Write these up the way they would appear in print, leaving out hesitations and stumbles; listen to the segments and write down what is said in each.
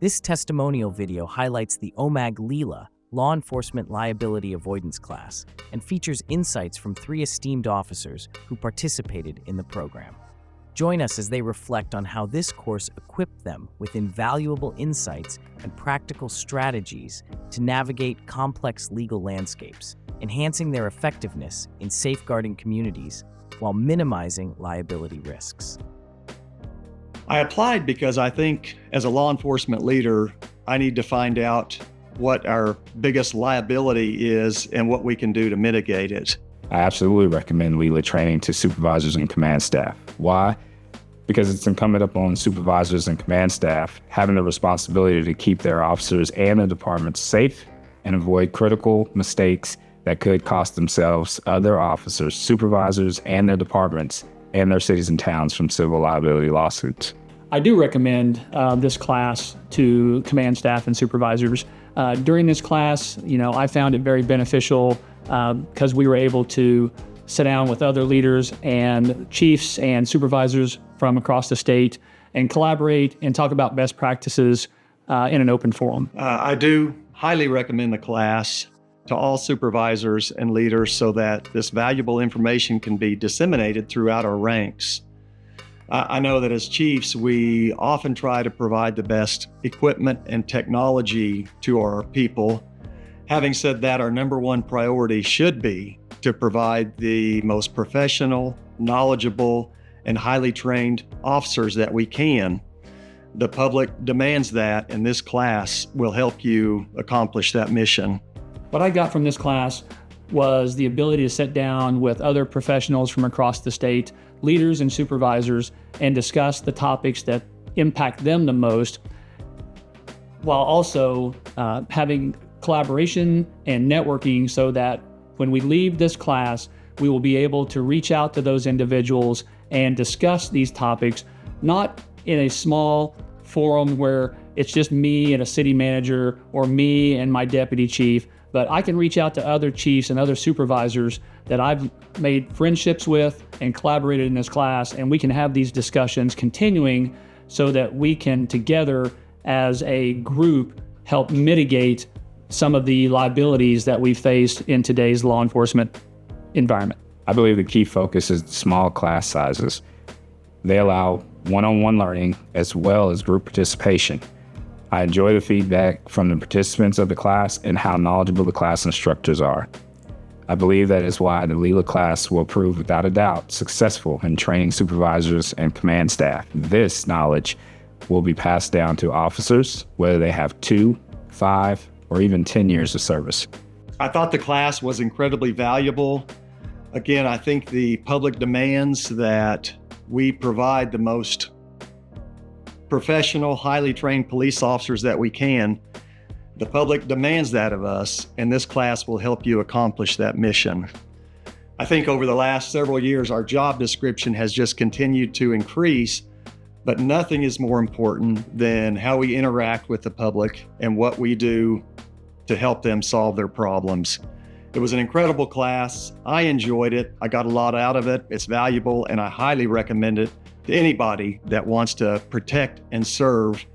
This testimonial video highlights the OMAG LELA, Law Enforcement Liability Avoidance class, and features insights from 3 esteemed officers who participated in the program. Join us as they reflect on how this course equipped them with invaluable insights and practical strategies to navigate complex legal landscapes, enhancing their effectiveness in safeguarding communities while minimizing liability risks. I applied because I think as a law enforcement leader, I need to find out what our biggest liability is and what we can do to mitigate it. I absolutely recommend LELA training to supervisors and command staff. Why? Because it's incumbent upon supervisors and command staff having the responsibility to keep their officers and their departments safe and avoid critical mistakes that could cost themselves, other officers, supervisors, and their departments and their cities and towns from civil liability lawsuits. I do recommend this class to command staff and supervisors. During this class, I found it very beneficial because we were able to sit down with other leaders and chiefs and supervisors from across the state and collaborate and talk about best practices in an open forum. I do highly recommend the class to all supervisors and leaders so that this valuable information can be disseminated throughout our ranks. I know that as chiefs, we often try to provide the best equipment and technology to our people. Having said that, our number one priority should be to provide the most professional, knowledgeable, and highly trained officers that we can. The public demands that, and this class will help you accomplish that mission. What I got from this class was the ability to sit down with other professionals from across the state, leaders and supervisors, and discuss the topics that impact them the most, while also having collaboration and networking so that when we leave this class, we will be able to reach out to those individuals and discuss these topics, not in a small forum where it's just me and a city manager or me and my deputy chief, but I can reach out to other chiefs and other supervisors that I've made friendships with and collaborated in this class, and we can have these discussions continuing so that we can together as a group help mitigate some of the liabilities that we faced in today's law enforcement environment. I believe the key focus is small class sizes. They allow one-on-one learning as well as group participation. I enjoy the feedback from the participants of the class and how knowledgeable the class instructors are. I believe that is why the LELA class will prove without a doubt successful in training supervisors and command staff. This knowledge will be passed down to officers, whether they have 2, 5, or even 10 years of service. I thought the class was incredibly valuable. Again, I think the public demands that we provide the most professional, highly trained police officers that we can. The public demands that of us, and this class will help you accomplish that mission. I think over the last several years, our job description has just continued to increase, but nothing is more important than how we interact with the public and what we do to help them solve their problems. It was an incredible class. I enjoyed it. I got a lot out of it. It's valuable, and I highly recommend it to anybody that wants to protect and serve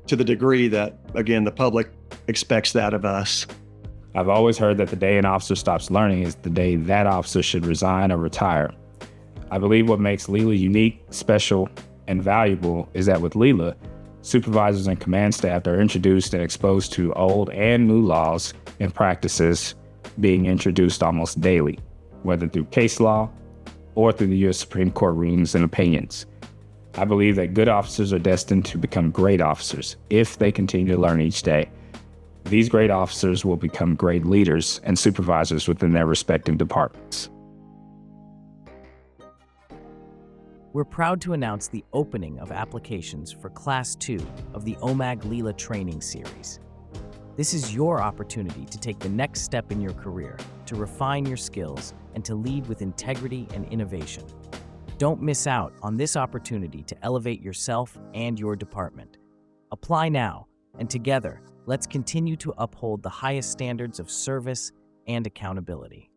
to the degree that, again, the public expects that of us. I've always heard that the day an officer stops learning is the day that officer should resign or retire. I believe what makes LELA unique, special, and valuable is that with LELA, supervisors and command staff are introduced and exposed to old and new laws and practices being introduced almost daily, whether through case law or through the U.S. Supreme Court rulings and opinions. I believe that good officers are destined to become great officers if they continue to learn each day. These great officers will become great leaders and supervisors within their respective departments. We're proud to announce the opening of applications for Class 2 of the OMAG LELA training series. This is your opportunity to take the next step in your career, to refine your skills, and to lead with integrity and innovation. Don't miss out on this opportunity to elevate yourself and your department. Apply now, and together, let's continue to uphold the highest standards of service and accountability.